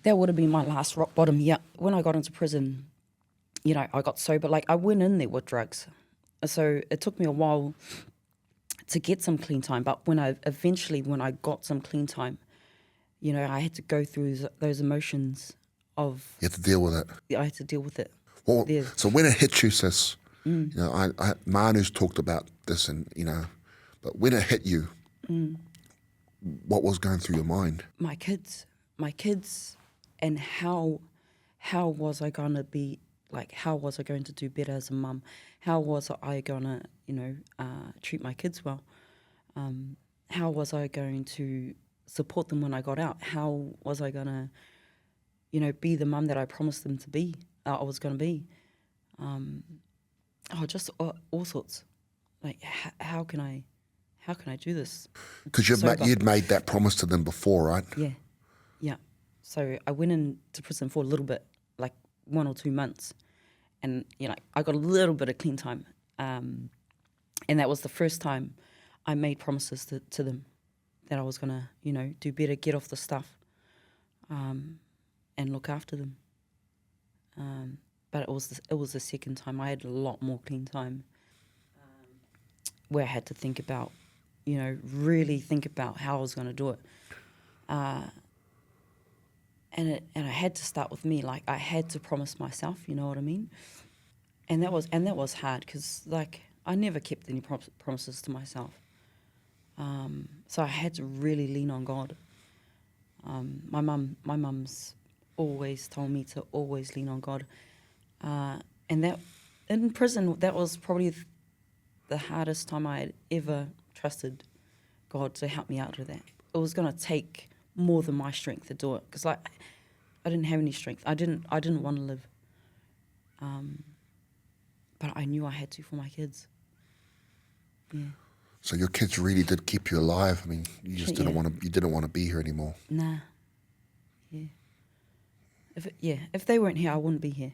that would have been my last rock bottom. Yeah, when I got into prison, you know, I got sober. Like I went in there with drugs, so it took me a while to get some clean time. But when I got some clean time, you know, I had to go through those emotions of. You had to deal with it. I had to deal with it. Well, Yeah. so when it hit you, sis, you know, Manu's talked about this, and you know, but when it hit you, what was going through your mind? My kids, and how was I gonna be like? How was I going to do better as a mum? How was I gonna, you know, treat my kids well? How was I going to support them when I got out? How was I gonna, you know, be the mum that I promised them to be? I was gonna be. Just all sorts. Like, how can I do this? Because you'd made that promise to them before, right? Yeah. So I went into prison for a little bit, like 1 or 2 months, and you know I got a little bit of clean time, and that was the first time I made promises to them that I was gonna, you know, do better, get off the stuff, and look after them. But it was the second time. I had a lot more clean time, where I had to think about, you know, really think about how I was going to do it. And I had to start with me. Like I had to promise myself, you know what I mean? And that was hard because like I never kept any promises to myself. So I had to really lean on God. My mum's always told me to always lean on God. And that in prison, that was probably the hardest time I had ever trusted God to help me out with that. It was going to take more than my strength to do it because like I didn't have any strength. I didn't want to live. But I knew I had to for my kids. Yeah. So your kids really did keep you alive. I mean, you just didn't want to. You didn't want to be here anymore. Nah. Yeah. If they weren't here, I wouldn't be here.